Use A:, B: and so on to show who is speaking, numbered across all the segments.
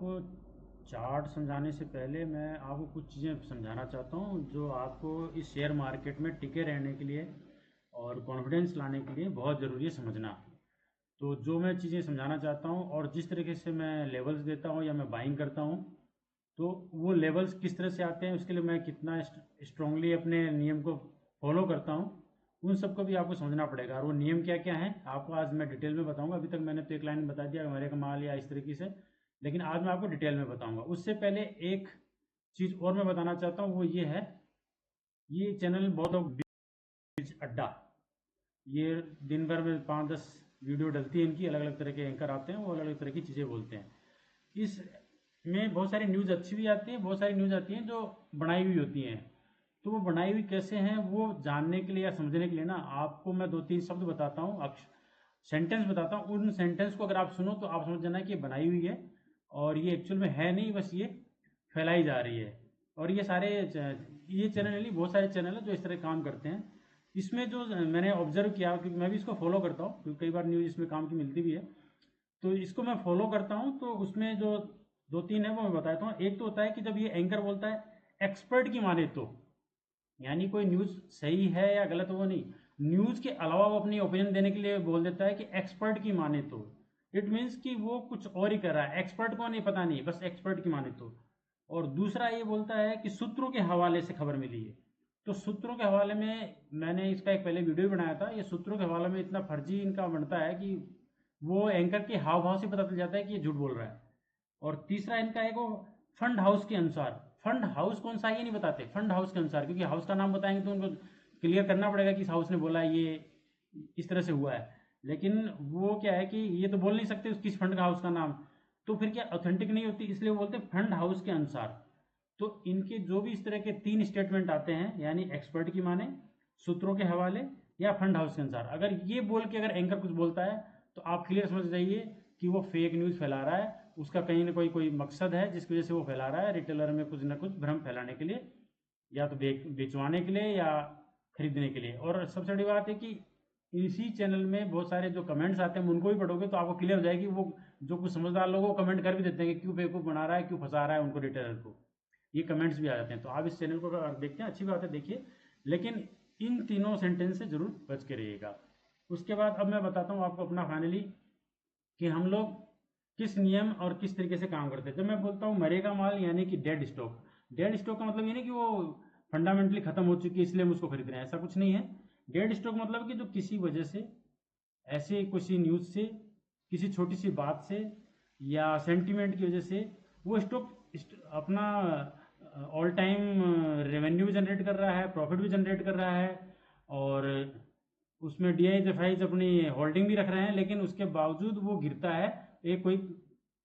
A: आपको चार्ट समझाने से पहले मैं आपको कुछ चीज़ें समझाना चाहता हूँ जो आपको इस शेयर मार्केट में टिके रहने के लिए और कॉन्फिडेंस लाने के लिए बहुत ज़रूरी है समझना। तो जो मैं चीज़ें समझाना चाहता हूँ और जिस तरीके से मैं लेवल्स देता हूँ या मैं बाइंग करता हूँ, तो वो लेवल्स किस तरह से आते हैं, उसके लिए मैं कितना स्ट्रांगली अपने नियम को फॉलो करता हूँ, उन सबको भी आपको समझना पड़ेगा। और वो नियम क्या क्या हैं आपको आज मैं डिटेल में बताऊंगा। अभी तक मैंने तो एक लाइन में बता दिया मेरे कमाल या इस तरीके से, लेकिन आज मैं आपको डिटेल में बताऊंगा। उससे पहले एक चीज़ और मैं बताना चाहता हूँ, वो ये है, ये चैनल बहुत बीच अड्डा, ये दिन भर में 5-10 वीडियो डलती है इनकी, अलग अलग तरह के एंकर आते हैं, वो अलग अलग तरह की चीज़ें बोलते हैं। इस में बहुत सारी न्यूज़ अच्छी भी आती है, बहुत सारी न्यूज़ आती हैं जो बनाई हुई होती हैं। तो वो बनाई हुई कैसे हैं वो जानने के लिए या समझने के लिए ना, आपको मैं 2-3 शब्द बताता हूँ, सेंटेंस बताता हूँ। उन सेंटेंस को अगर आप सुनो तो आप समझ जाना कि ये बनाई हुई है और ये एक्चुअल में है नहीं, बस ये फैलाई जा रही है। और ये सारे ये चैनल नहीं, बहुत सारे चैनल हैं जो इस तरह काम करते हैं। इसमें जो मैंने ऑब्जर्व किया, क्योंकि मैं भी इसको फॉलो करता हूँ, क्योंकि कई बार न्यूज़ इसमें काम की मिलती भी है, तो इसको मैं फॉलो करता हूँ। तो उसमें जो 2-3 है वो मैं बताता हूँ। एक तो होता है कि जब ये एंकर बोलता है एक्सपर्ट की माने तो, यानी कोई न्यूज़ सही है या गलत वो नहीं, न्यूज़ के अलावा वो अपनी ओपिनियन देने के लिए बोल देता है कि एक्सपर्ट की माने तो। इट मीन्स कि वो कुछ और ही कर रहा है, एक्सपर्ट को नहीं पता नहीं, बस एक्सपर्ट की माने तो। और दूसरा ये बोलता है कि सूत्रों के हवाले से खबर मिली है। तो सूत्रों के हवाले में मैंने इसका एक पहले वीडियो भी बनाया था। ये सूत्रों के हवाले में इतना फर्जी इनका बनता है कि वो एंकर के हाव भाव से पता चल जाता है कि ये झूठ बोल रहा है। और तीसरा इनका है वो फंड हाउस के अनुसार। फंड हाउस कौन सा ये नहीं बताते, फंड हाउस के अनुसार, क्योंकि हाउस का नाम बताएंगे तो उनको क्लियर करना पड़ेगा कि इस हाउस ने बोला ये इस तरह से हुआ है। लेकिन वो क्या है कि ये तो बोल नहीं सकते किस फंड का हाउस का नाम, तो फिर क्या ऑथेंटिक नहीं होती, इसलिए वो बोलते फंड हाउस के अनुसार। तो इनके जो भी इस तरह के 3 स्टेटमेंट आते हैं, यानी एक्सपर्ट की माने, सूत्रों के हवाले, या फंड हाउस के अनुसार, अगर ये बोल के अगर एंकर कुछ बोलता है तो आप क्लियर समझ जाइए कि वो फेक न्यूज़ फैला रहा है। उसका कहीं ना कोई मकसद है जिसकी वजह से वो फैला रहा है, रिटेलर में कुछ ना कुछ भ्रम फैलाने के लिए, या तो बेचवाने के लिए या खरीदने के लिए। और सबसे बड़ी बात है कि इसी चैनल में बहुत सारे जो कमेंट्स आते हैं उनको भी पढ़ोगे तो आपको क्लियर हो जाएगी। वो जो कुछ समझदार लोग वो कमेंट कर भी देते हैं कि क्यों बेवकूफ़ बना रहा है, क्यों फंसा रहा है उनको, रिटेलर को। ये कमेंट्स भी आ जाते हैं। तो आप इस चैनल को अगर देखते हैं, अच्छी बात है, देखिए, लेकिन इन तीनों सेंटेंस से जरूर बच के रहिएगा। उसके बाद अब मैं बताता हूँ आपको अपना फाइनली कि हम लोग किस नियम और किस तरीके से काम करते हैं। जब मैं बोलता हूँ मरेगा माल, यानी कि डेड स्टॉक, डेड स्टॉक का मतलब ये नहीं कि वो फंडामेंटली खत्म हो चुकी है इसलिए हम उसको खरीद रहे हैं, ऐसा कुछ नहीं है। डेड स्टॉक मतलब कि जो किसी वजह से, ऐसे किसी न्यूज़ से, किसी छोटी सी बात से या सेंटीमेंट की वजह से वो स्टॉक अपना ऑल टाइम रेवेन्यू भी जनरेट कर रहा है, प्रॉफिट भी जनरेट कर रहा है, और उसमें डी आई एफ आईज अपनी होल्डिंग भी रख रहे हैं, लेकिन उसके बावजूद वो गिरता है एक कोई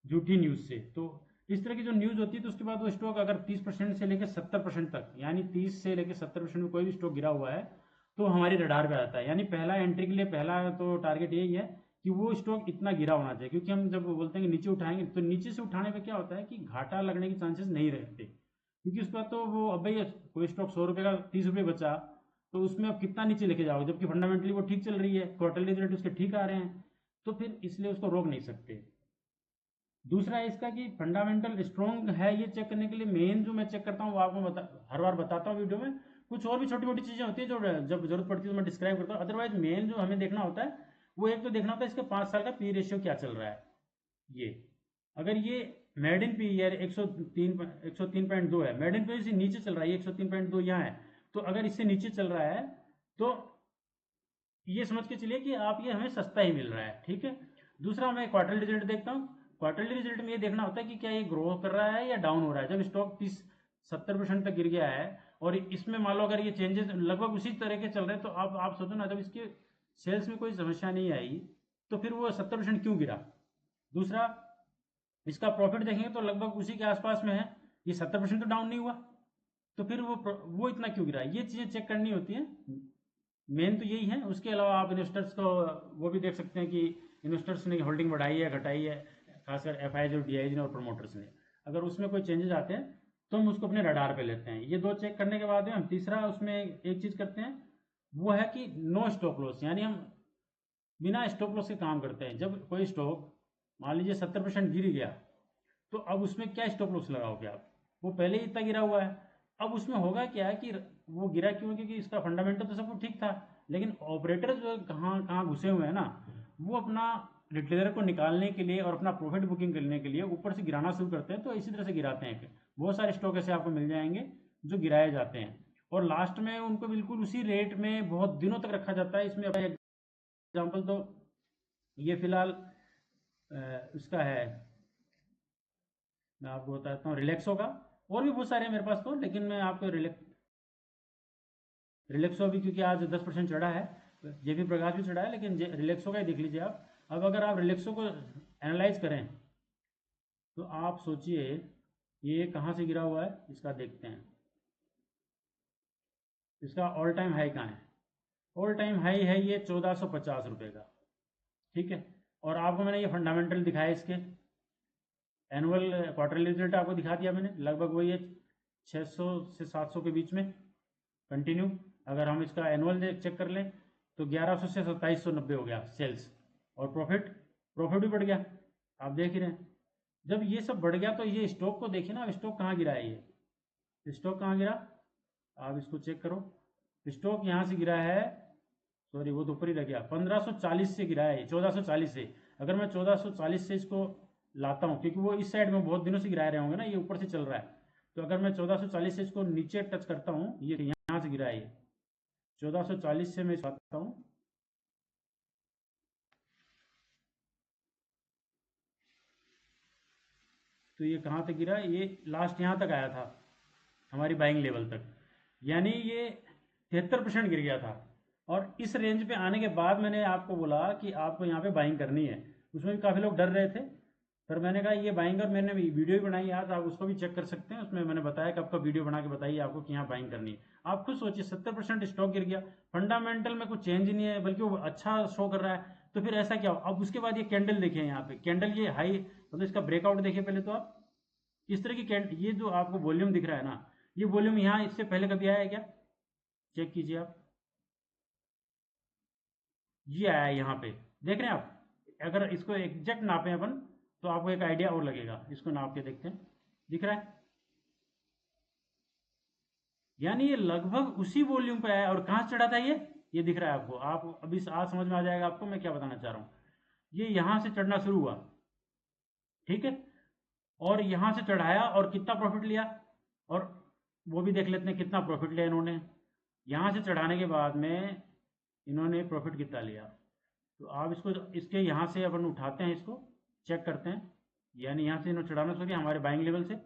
A: झूठी न्यूज़ से। तो इस तरह की जो न्यूज़ होती है तो उसके बाद वो स्टॉक अगर 30% से लेकर 70% तक, यानी 30 से लेकर 70% में कोई भी स्टॉक गिरा हुआ है तो हमारी रडार पे आता है। यानी पहला एंट्री के लिए पहला तो टारगेट यही है कि वो स्टॉक इतना गिरा होना चाहिए, क्योंकि हम जब बोलते हैं कि नीचे उठाएंगे तो नीचे से उठाने पे क्या होता है कि घाटा लगने के चांसेस नहीं रहते, क्योंकि उसके बाद तो वो अब भाई कोई स्टॉक 100 रुपये का 30 रुपये बचा तो उसमें अब कितना नीचे लेके जाओगे, जबकि फंडामेंटली वो ठीक चल रही है, क्वार्टरली रिजल्ट उसके ठीक आ रहे हैं, तो फिर इसलिए उसको रोक नहीं सकते। दूसरा है इसका कि फंडामेंटल स्ट्रॉन्ग है, ये चेक करने के लिए मेन जो मैं चेक करता हूँ वो आपको हर बार बताता हूँ वीडियो में। कुछ और भी छोटी मोटी चीज़ें होती है जो जब जरूरत पड़ती है तो मैं डिस्क्राइब करता हूँ। अदरवाइज मेन जो हमें देखना होता है वो एक तो देखना होता है इसके 5 साल का पी रेशियो क्या चल रहा है। ये अगर ये मेड इन पी यार 103.2 है, मेड इन पी से नीचे चल रहा है, 103.2 यहाँ है, तो अगर इससे नीचे चल रहा है तो ये समझ के चलिए कि आप ये हमें सस्ता ही मिल रहा है, ठीक है। दूसरा मैं क्वार्टरली रिजल्ट देखता हूँ। क्वार्टरली रिजल्ट में ये देखना होता है कि क्या ये ग्रो कर रहा है या डाउन हो रहा है। जब स्टॉक 30-70% तक गिर गया है और इसमें मान लो अगर ये चेंजेस लगभग उसी तरह के चल रहे हैं, तो आप सोचो ना, जब इसके सेल्स में कोई समस्या नहीं आई तो फिर वो 70% क्यों गिरा। दूसरा, इसका प्रॉफिट देखेंगे तो लगभग उसी के आसपास में है, ये 70% तो डाउन नहीं हुआ, तो फिर वो इतना क्यों गिरा। ये चीज़ें चेक करनी होती है, मेन तो यही है। उसके अलावा आप इन्वेस्टर्स को वो भी देख सकते हैं कि इन्वेस्टर्स ने होल्डिंग बढ़ाई है घटाई है, खासकर एफ आई और डी आई ने और प्रमोटर्स ने। अगर उसमें कोई चेंजेस आते हैं तो हम उसको अपने रडार पे लेते हैं। ये दो चेक करने के बाद में हम तीसरा उसमें एक चीज़ करते हैं, वो है कि नो स्टॉप लॉस, यानी हम बिना स्टॉप लॉस के काम करते हैं। जब कोई स्टॉक मान लीजिए 70% गिर गया तो अब उसमें क्या स्टॉप लॉस लगाओगे आप? वो पहले ही इतना गिरा हुआ है। अब उसमें होगा क्या है कि वो गिरा क्यों? क्योंकि इसका फंडामेंटल तो सब कुछ ठीक था, लेकिन ऑपरेटर जो कहाँ कहाँ घुसे हुए हैं ना, वो अपना रिटेलर को निकालने के लिए और अपना प्रॉफिट बुकिंग करने के लिए ऊपर से गिराना शुरू करते हैं। तो इसी तरह से गिराते हैं। बहुत सारे स्टॉक ऐसे आपको मिल जाएंगे जो गिराए जाते हैं, और लास्ट में उनको बिल्कुल उसी रेट में बहुत दिनों तक रखा जाता है। इसमें एग्जाम्पल तो ये फिलहाल उसका है, मैं आपको बताता हूँ रिलैक्सो का। और भी बहुत सारे हैं मेरे पास तो, लेकिन मैं आपको रिलैक्सो अभी क्योंकि आज 10% चढ़ा है, जेपी प्रकाश भी चढ़ा है, लेकिन रिलैक्सो का ही देख लीजिए आप। अब अगर आप रिलैक्सो को एनालाइज करें तो आप सोचिए ये कहाँ से गिरा हुआ है, इसका देखते हैं। इसका ऑल टाइम हाई कहाँ है? ऑल टाइम हाई है ये 1450 रुपये का। ठीक है, और आपको मैंने ये फंडामेंटल दिखाया, इसके एनुअल क्वार्टरली रिजल्ट आपको दिखा दिया मैंने। लगभग वही है 600 से 700 के बीच में कंटिन्यू। अगर हम इसका एनुअल चेक कर लें तो 1100 से 2790 हो गया सेल्स, और प्रॉफिट प्रॉफिट भी बढ़ गया। आप देख ही रहे हैं। जब ये सब बढ़ गया तो ये स्टॉक को देखिए ना, अब स्टॉक कहाँ गिरा है? ये स्टॉक कहाँ गिरा? आप इसको चेक करो। स्टॉक यहाँ से गिरा है, सॉरी वो तो ऊपर ही रह गया, 1540 से गिरा है, 1440 से। अगर मैं 1440 से इसको लाता हूँ, क्योंकि वो इस साइड में बहुत दिनों से गिरा रहे होंगे ना, ये ऊपर से चल रहा है। तो अगर मैं 1440 से इसको नीचे टच करता हूँ, ये यहाँ से गिरा है ये 1440 से मैं आता हूँ, तो ये कहाँ तक गिरा? ये लास्ट यहाँ तक आया था, हमारी बाइंग लेवल तक। यानी ये 73% गिर गया था। और इस रेंज पे आने के बाद मैंने आपको बोला कि आपको यहाँ पे बाइंग करनी है। उसमें भी काफ़ी लोग डर रहे थे, पर मैंने कहा ये बाइंग, और मैंने वीडियो भी बनाई आज, आप उसको भी चेक कर सकते हैं। उसमें मैंने बताया कब का वीडियो बना के बताइए आपको कि यहाँ बाइंग करनी है। आप खुद सोचिए 70% स्टॉक गिर गया, फंडामेंटल में कुछ चेंज नहीं है, बल्कि वो अच्छा शो कर रहा है। तो फिर ऐसा क्या हो? अब उसके बाद ये कैंडल देखिए, यहाँ पे कैंडल ये हाई, मतलब इसका ब्रेकआउट देखिए पहले तो आप। इस तरह की कैंडल, ये जो आपको वॉल्यूम दिख रहा है ना, ये वॉल्यूम यहाँ इससे पहले कभी आया है क्या? चेक कीजिए आप, ये आया है यहाँ पे, देख रहे हैं आप? अगर इसको एग्जैक्ट नापें अपन तो आपको एक आइडिया और लगेगा। इसको नाप के देखते हैं, दिख रहा है? यानी ये लगभग उसी वॉल्यूम पे आया। और कहाँ चढ़ा था ये दिख रहा है आपको? आप अभी आज समझ में आ जाएगा आपको मैं क्या बताना चाह रहा हूँ। ये यहाँ से चढ़ना शुरू हुआ, ठीक है, और यहाँ से चढ़ाया, और कितना प्रॉफिट लिया, और वो भी देख लेते हैं कितना प्रॉफिट लिया इन्होंने। यहाँ से चढ़ाने के बाद में इन्होंने प्रॉफिट कितना लिया। तो आप इसको, इसके यहाँ से अपन उठाते हैं, इसको चेक करते हैं। यानी यहाँ से इन्होंने चढ़ाना शुरू किया हमारे बाइंग लेवल से,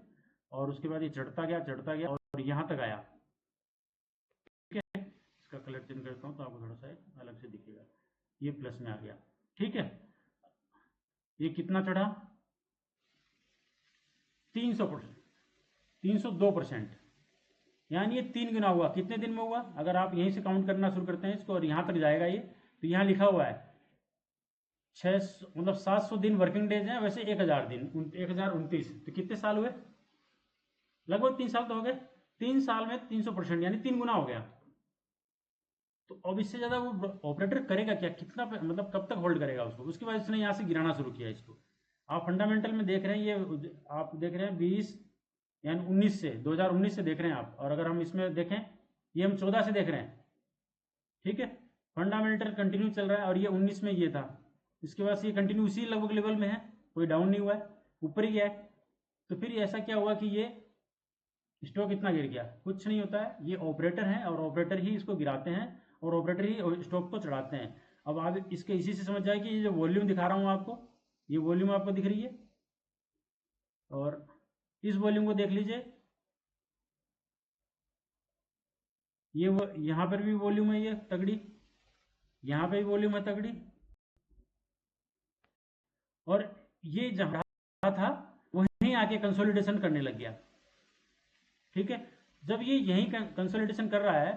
A: और उसके बाद ये चढ़ता गया और यहाँ तक आया। ठीक है, इसका कलर चेंज करता हूँ तो आपको थोड़ा सा अलग से दिखेगा। ये प्लस में आ गया, ठीक है। ये कितना चढ़ा? 300%, 302%। यानी ये 3 गुना हुआ। कितने दिन में हुआ? अगर आप यहीं से काउंट करना शुरू करते हैं इसको, और यहाँ तक जाएगा ये, तो यहाँ लिखा हुआ है 700 दिन वर्किंग डेज हैं, वैसे 1000 दिन, 1029। तो कितने साल हुए? लगभग 3 साल तो हो गए। 3 साल में 300%, यानी 3 गुना हो गया। तो अब इससे ज़्यादा वो ऑपरेटर करेगा क्या? कितना मतलब कब तक होल्ड करेगा उसको? उसके बाद इसने यहाँ से गिराना शुरू किया इसको। आप फंडामेंटल में देख रहे हैं, ये आप देख रहे हैं 20 यानी 19 से 2019 से देख रहे हैं आप। और अगर हम इसमें देखें, ये हम 14 से देख रहे हैं, ठीक है। फंडामेंटल कंटिन्यू चल रहा है, और ये 19 में ये था। इसके बाद से ये कंटिन्यू उसी लगभग लेवल में है, कोई डाउन नहीं हुआ है, ऊपर ही है। तो फिर ऐसा क्या हुआ कि ये स्टॉक इतना गिर गया? कुछ नहीं होता है, ये ऑपरेटर हैं, और ऑपरेटर ही इसको गिराते हैं, और ऑपरेटर ही स्टॉक को चढ़ाते हैं। अब आप इसके इसी से समझ जाए कि ये जो वॉल्यूम दिखा रहा हूँ आपको, ये वॉल्यूम आपको दिख रही है, और इस वॉल्यूम को देख लीजिए, ये वो यहाँ पर भी वॉल्यूम है ये तगड़ी, यहाँ पे भी वॉल्यूम है तगड़ी, और ये जहाँ था वहीं आके कंसोलिडेशन करने लग गया। ठीक है, जब ये यहीं कंसोलिडेशन कर रहा है,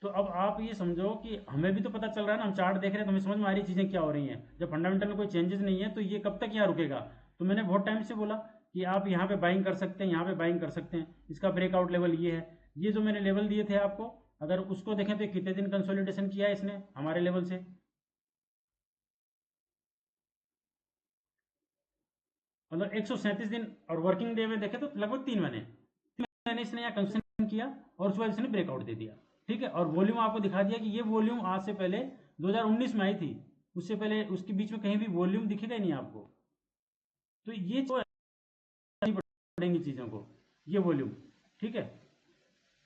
A: तो अब आप ये समझो कि हमें भी तो पता चल रहा है ना, हम चार्ट देख रहे हैं तो हमें समझ में आ रही चीज़ें क्या हो रही हैं। जब फंडामेंटल में कोई चेंजेस नहीं है तो ये कब तक यहाँ रुकेगा? तो मैंने बहुत टाइम से बोला कि आप यहाँ पे बाइंग कर सकते हैं, यहाँ पे बाइंग कर सकते हैं। इसका ब्रेकआउट लेवल ये है, ये जो मैंने लेवल दिए थे आपको, अगर उसको देखें तो कितने दिन कंसोलिडेशन किया है इसने हमारे लेवल से। मतलब 137 दिन, और वर्किंग डे में देखे तो लगभग 3 महीने इसने यहाँ कंस्ट्रक्शन किया और उसके बाद इसने ब्रेकआउट दे दिया। ठीक है, और वॉल्यूम आपको दिखा दिया कि ये वॉल्यूम आज से पहले 2019 में आई थी, उससे पहले उसके बीच में कहीं भी वॉल्यूम दिखेगा ही नहीं आपको। तो ये पड़ेंगी चीज़ों को, ये वॉल्यूम। ठीक है,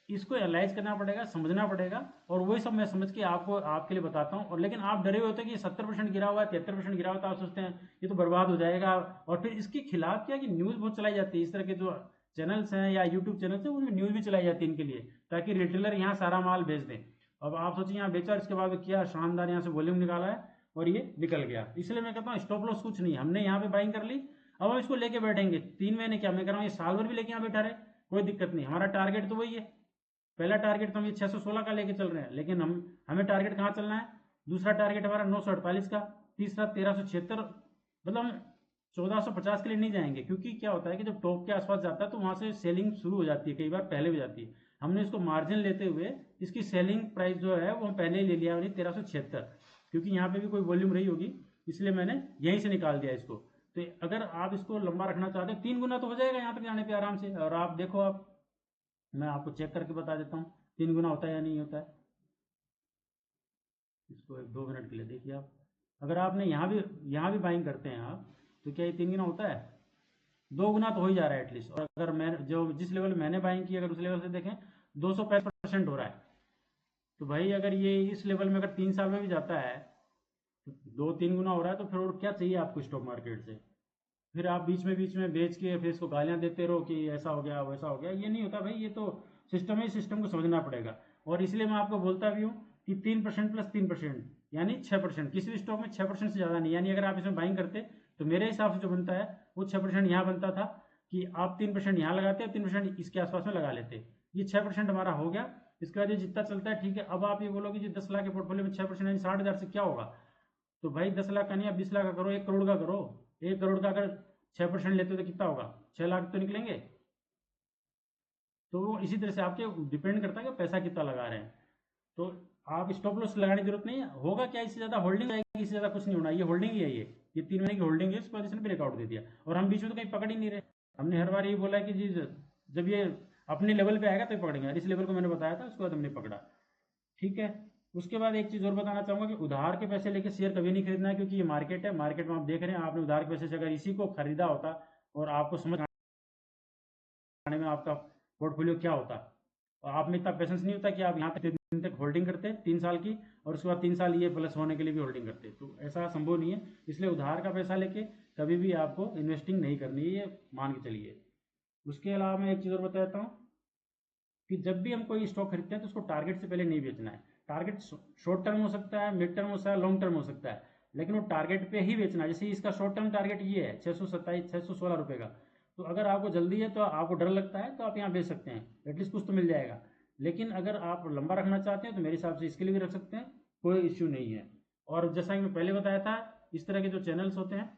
A: इसको एनालाइज करना पड़ेगा, समझना पड़ेगा, और वही सब मैं समझ के आपको आपके लिए बताता हूँ। और लेकिन आप डरे हुए होते हैं कि 70% गिरा हुआ है, 73% गिरा हुआ, तो आप सोचते हैं ये तो बर्बाद हो जाएगा। और फिर इसके खिलाफ क्या कि न्यूज़ बहुत चलाई जाती है, इस तरह के जो चैनल्स हैं या यूट्यूब चैनल्स हैं उनमें न्यूज़ भी चलाई जाती है इनके लिए, ताकि रिटेलर यहाँ सारा माल भेज दें। अब आप सोचिए यहाँ बेचा, इसके बाद किया शानदार, यहाँ से वॉल्यूम निकाला है और ये निकल गया। इसलिए मैं कहता हूँ स्टॉप लॉस कुछ नहीं, हमने यहाँ पे बाइंग कर ली, अब हम इसको लेके बैठेंगे 3 महीने, क्या मैं कह रहा हूँ ये साल भर भी लेके यहाँ बैठा रहे, कोई दिक्कत नहीं। हमारा टारगेट तो वही है, पहला टारगेट तो हम ये 616 का लेके चल रहे हैं, लेकिन हमें टारगेट कहाँ चलना है, दूसरा टारगेट हमारा 948 का, तीसरा 1376, मतलब हम 1450 के लिए नहीं जाएंगे। क्योंकि क्या होता है कि जब टॉप के आसपास जाता है तो वहां से सेलिंग शुरू हो जाती है, कई बार पहले हो जाती है। हमने इसको मार्जिन लेते हुए इसकी सेलिंग प्राइस जो है वो हम पहले ही ले लिया, 1376, क्योंकि यहाँ पे भी कोई वॉल्यूम रही होगी, इसलिए मैंने यहीं से निकाल दिया इसको। तो अगर आप इसको लंबा रखना चाहते हैं 3 गुना तो हो जाएगा यहाँ तक जाने पे आराम से। और आप देखो, आप मैं आपको चेक करके बता देता हूँ 3 गुना होता है या नहीं होता है। इसको 1-2 मिनट के लिए देखिए आप, अगर आपने यहाँ भी बाइंग करते हैं आप, तो क्या ये 3 गुना होता है? 2 गुना तो हो ही जा रहा है एटलीस्ट। और अगर मैं जो जिस लेवल मैंने बाइंग की, अगर उस लेवल से देखें 265% हो रहा है। तो भाई अगर ये इस लेवल में अगर 3 साल में भी जाता है तो 2-3 गुना हो रहा है, तो फिर और क्या चाहिए आपको स्टॉक मार्केट से? फिर आप बीच में बेच के फिर इसको गालियां देते रहो कि ऐसा हो गया वैसा हो गया, ये नहीं होता भाई। ये तो सिस्टम है, सिस्टम को समझना पड़ेगा। और इसलिए मैं आपको बोलता भी हूँ कि 3% प्लस 3% यानी 6%, किसी भी स्टॉक में 6% से ज़्यादा नहीं। यानी अगर आप इसमें बाइंग करते तो मेरे हिसाब से जो बनता है वो 6% यहाँ बनता था, कि आप 3% यहाँ लगाते और 3% इसके आसपास में लगा लेते। ये 6% हमारा हो गया। इसके बाद ये जितना चलता है ठीक है। अब आप ये बोलोगे जी 10 लाख के पोर्टफोलियो में 6% यानी 60,000 से क्या होगा? तो भाई 10 लाख का नहीं, आप 20 लाख का करो, 1 करोड़ का करो। 1 करोड़ का अगर 6% लेते हो तो कितना होगा? 6 लाख तो निकलेंगे। तो वो इसी तरह से आपके डिपेंड करता है कि पैसा कितना लगा रहे हैं। तो आप स्टॉप लॉस लगाने की जरूरत नहीं है। होगा क्या, इससे ज्यादा होल्डिंग आएगी, इससे ज्यादा कुछ नहीं होना। ये होल्डिंग ही है, ये 3 महीने की होल्डिंग है, उसके बाद इसने ब्रेकआउट दे दिया और हम बीच में तो कहीं पकड़ ही नहीं रहे। हमने हर बार ये बोला है कि जी जब ये अपने लेवल पे आएगा तो पकड़ेंगे, और इस लेवल को मैंने बताया था, उसके बाद हमने पकड़ा। ठीक है। उसके बाद एक चीज़ और बताना चाहूँगा कि उधार के पैसे लेके शेयर कभी नहीं खरीदना है, क्योंकि ये मार्केट है, मार्केट में आप देख रहे हैं, आपने उधार के पैसे से अगर इसी को खरीदा होता और आपको समझ आने में आपका पोर्टफोलियो क्या होता, और आप में इतना पेशेंस नहीं होता कि आप यहाँ पे दिन तक होल्डिंग करते 3 साल की, और उसके बाद 3 साल ये प्लस होने के लिए भी होल्डिंग करते। तो ऐसा संभव नहीं है। इसलिए उधार का पैसा लेके कभी भी आपको इन्वेस्टिंग नहीं करनी है, ये मान के चलिए। उसके अलावा मैं एक चीज़ और बता देता हूँ कि जब भी हम कोई स्टॉक खरीदते हैं तो उसको टारगेट से पहले नहीं बेचना है। टारगेट शॉर्ट टर्म हो सकता है, मिड टर्म हो सकता है, लॉन्ग टर्म हो सकता है, लेकिन वो टारगेट पे ही बेचना है। जैसे इसका शॉर्ट टर्म टारगेट ये है 616 रुपये का। तो अगर आपको जल्दी है, तो आपको डर लगता है, तो आप यहाँ बेच सकते हैं, एटलीस्ट कुछ तो मिल जाएगा। लेकिन अगर आप लंबा रखना चाहते हैं तो मेरे हिसाब से इसके लिए भी रख सकते हैं, कोई इश्यू नहीं है। और जैसा कि मैं पहले बताया था, इस तरह के जो चैनल्स होते हैं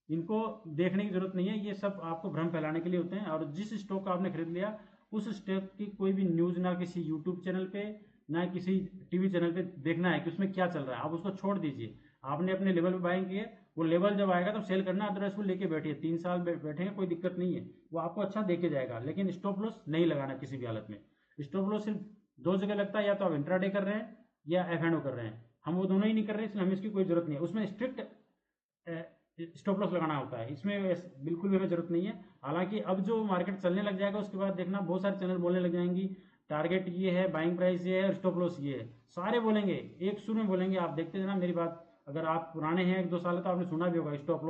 A: इनको देखने की जरूरत नहीं है, ये सब आपको भ्रम फैलाने के लिए होते हैं। और जिस स्टॉक का आपने खरीद लिया, उस स्टॉक की कोई भी न्यूज़ ना किसी यूट्यूब चैनल पे ना किसी टीवी चैनल पे देखना है कि उसमें क्या चल रहा है, आप उसको छोड़ दीजिए। आपने अपने लेवल पे बाइंग किए, वो लेवल जब आएगा तो सेल करना, अदरवाइज वो लेके बैठिए। 3 साल बैठेंगे कोई दिक्कत नहीं है, वो आपको अच्छा देके जाएगा। लेकिन स्टॉप लॉस नहीं लगाना किसी भी हालत में। स्टॉप लॉस सिर्फ 2 जगह लगता है, या तो आप इंट्राडे कर रहे हैं या एफ एंड ओ कर रहे हैं। हम वो दोनों ही नहीं कर रहे, इसलिए हमें इसकी कोई जरूरत नहीं है। उसमें स्ट्रिक्ट स्टॉप लॉस लगाना होता है, इसमें बिल्कुल भी हमें जरूरत नहीं है। हालांकि अब जो मार्केट चलने लग जाएगा उसके बाद देखना बहुत सारे चैनल बोलने लग जाएंगी टारगेट ये है, बाइंग प्राइस ये है और स्टॉप लॉस ये है, सारे बोलेंगे एक सुर में बोलेंगे। आप देखते जाना मेरी बात, अगर आप पुराने हैं 1-2 साल तो आपने सुना भी होगा स्टॉप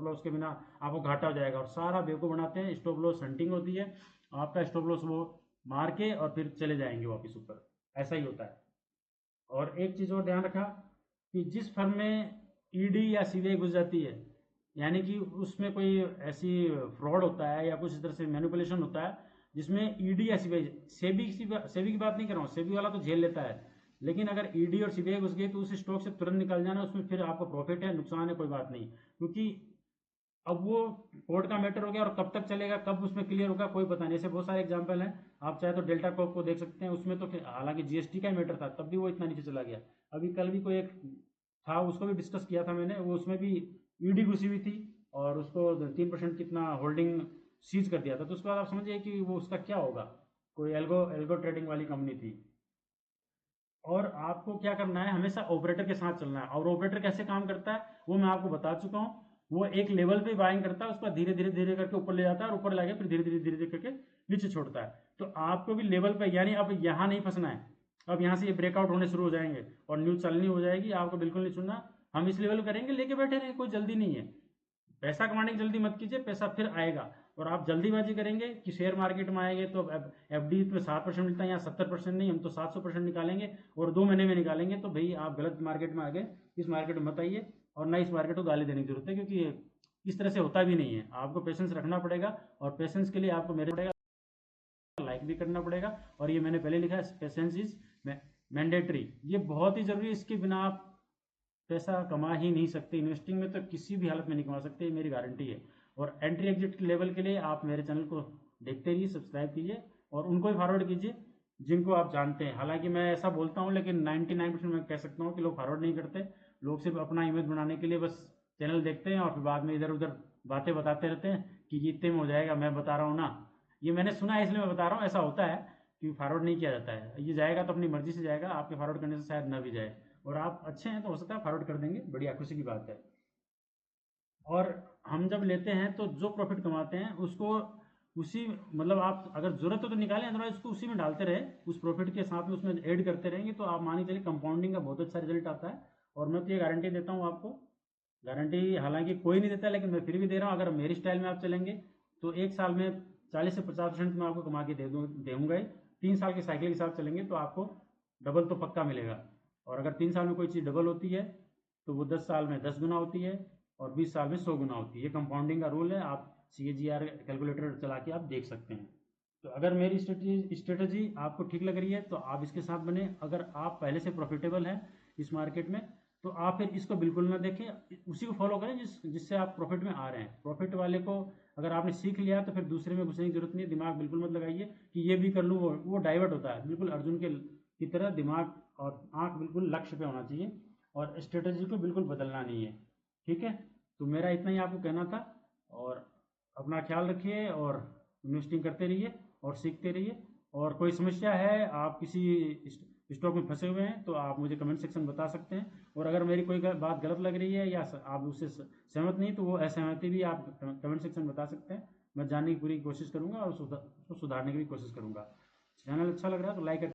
A: लॉस के बिना आपको घाटा हो जाएगा। और सारा बेवकूफ बनाते हैं। स्टॉप लॉस हंटिंग होती है, आपका स्टॉप लॉस वो मार के और फिर चले जाएंगे वापिस ऊपर, ऐसा ही होता है। और एक चीज़ और ध्यान रखा कि जिस फर्म में ईडी या सीबीआई घुस जाती है, यानी कि उसमें कोई ऐसी फ्रॉड होता है या कुछ इस तरह से मैनिपुलेशन होता है जिसमें ईडी या सीबीआई, सेबी की बात नहीं कर रहा हूँ, सेबी वाला तो झेल लेता है, लेकिन अगर ईडी और सीबीआई घुस गई तो उस स्टॉक से तुरंत निकल जाना। उसमें फिर आपको प्रॉफिट है नुकसान है कोई बात नहीं, क्योंकि अब वो कोर्ट का मैटर हो गया और कब तक चलेगा, कब उसमें क्लियर होगा कोई पता नहीं। ऐसे बहुत सारे एग्जांपल हैं, आप चाहे तो डेल्टा कॉप को देख सकते हैं। उसमें तो हालांकि जीएसटी का मैटर था, तब भी वो इतना नीचे चला गया। अभी कल भी कोई एक था, उसको भी डिस्कस किया था मैंने, वो उसमें भी ईडी घुसी हुई थी और उसको 3% कितना होल्डिंग सीज कर दिया था, तो उसके बाद आप समझिए कि वो उसका क्या होगा। कोई एल्गो एल्गो ट्रेडिंग वाली कंपनी थी। और आपको क्या करना है, हमेशा ऑपरेटर के साथ चलना है। और ऑपरेटर कैसे काम करता है वो मैं आपको बता चुका हूँ। वो एक लेवल पे बाइंग करता है, उसको धीरे धीरे धीरे करके ऊपर ले जाता है और ऊपर लाके फिर धीरे धीरे धीरे धीरे करके नीचे छोड़ता है। तो आपको भी लेवल पे, यानी अब यहाँ नहीं फंसना है। अब यहाँ से ये ब्रेकआउट होने शुरू हो जाएंगे और न्यूज चलनी हो जाएगी, आपको बिल्कुल नहीं सुनना। हम इस लेवल करेंगे, लेके बैठे रहेंगे, कोई जल्दी नहीं है। पैसा कमाने की जल्दी मत कीजिए, पैसा फिर आएगा। और आप जल्दीबाजी करेंगे कि शेयर मार्केट में आएंगे तो एफडी में 7% मिलता है, यहाँ 70% नहीं, हम तो 700% निकालेंगे और 2 महीने में निकालेंगे। तो भाई आप गलत मार्केट में आ गए, इस मार्केट में मत आइए। और ना इस मार्केट को गाली देने की जरूरत है, क्योंकि इस तरह से होता भी नहीं है। आपको पेशेंस रखना पड़ेगा, और पेशेंस के लिए आपको मेरे पड़ेगा, लाइक भी करना पड़ेगा। और ये मैंने पहले लिखा है, पेशेंस इज मैंडेटरी, ये बहुत ही जरूरी है। इसके बिना आप पैसा कमा ही नहीं सकते। इन्वेस्टिंग में तो किसी भी हालत में नहीं कमा सकते, मेरी गारंटी है। और एंट्री एग्जिट लेवल के लिए आप मेरे चैनल को देखते रहिए, सब्सक्राइब कीजिए और उनको भी फॉरवर्ड कीजिए जिनको आप जानते हैं। हालांकि मैं ऐसा बोलता हूँ, लेकिन 99% मैं कह सकता हूँ कि लोग फॉरवर्ड नहीं करते। लोग सिर्फ अपना इमेज बनाने के लिए बस चैनल देखते हैं और फिर बाद में इधर उधर बातें बताते रहते हैं कि ये इतने में हो जाएगा। मैं बता रहा हूँ ना, ये मैंने सुना है इसलिए मैं बता रहा हूँ, ऐसा होता है कि फॉरवर्ड नहीं किया जाता है। ये जाएगा तो अपनी मर्जी से जाएगा, आपके फॉरवर्ड करने से शायद ना भी जाए। और आप अच्छे हैं तो हो सकता है फॉरवर्ड कर देंगे, बढ़िया खुशी की बात है। और हम जब लेते हैं तो जो प्रॉफिट कमाते हैं उसको उसी, मतलब आप अगर जरूरत हो तो निकालें, अदरवाइज उसको उसी में डालते रहे, उस प्रॉफिट के साथ में उसमें ऐड करते रहेंगे तो आप मानिए चलिए कंपाउंडिंग का बहुत अच्छा रिजल्ट आता है। और मैं तो ये गारंटी देता हूँ आपको। गारंटी हालांकि कोई नहीं देता, लेकिन मैं फिर भी दे रहा हूँ। अगर मेरी स्टाइल में आप चलेंगे तो 1 साल में 40 से 50% मैं आपको कमा के दूंगा ही। 3 साल के साइकिल के साथ चलेंगे तो आपको डबल तो पक्का मिलेगा। और अगर 3 साल में कोई चीज़ डबल होती है तो वो 10 साल में 10 गुना होती है और 20 साल में 100 गुना होती है। ये कंपाउंडिंग का रूल है, आप CAGR कैलकुलेटर चला के आप देख सकते हैं। तो अगर मेरी स्ट्रेटजी आपको ठीक लग रही है तो आप इसके साथ बने। अगर आप पहले से प्रॉफिटेबल हैं इस मार्केट में तो आप फिर इसको बिल्कुल ना देखें, उसी को फॉलो करें जिससे आप प्रॉफिट में आ रहे हैं। प्रॉफिट वाले को अगर आपने सीख लिया तो फिर दूसरे में घुसने की जरूरत नहीं है। दिमाग बिल्कुल मत लगाइए कि ये भी कर लूँ, वो डाइवर्ट होता है। बिल्कुल अर्जुन के की तरह दिमाग और आंख बिल्कुल लक्ष्य पे होना चाहिए, और स्ट्रेटजी को बिल्कुल बदलना नहीं है। ठीक है, तो मेरा इतना ही आपको कहना था। और अपना ख्याल रखिए और इन्वेस्टिंग करते रहिए और सीखते रहिए। और कोई समस्या है, आप किसी स्टॉक में फंसे हुए हैं तो आप मुझे कमेंट सेक्शन में बता सकते हैं। और अगर मेरी कोई बात गलत लग रही है या आप उससे सहमत नहीं, तो वो असहमति भी आप कमेंट सेक्शन में बता सकते हैं। मैं जानने की पूरी कोशिश करूंगा और उसको सुधारने की भी कोशिश करूंगा। चैनल अच्छा लग रहा है तो लाइक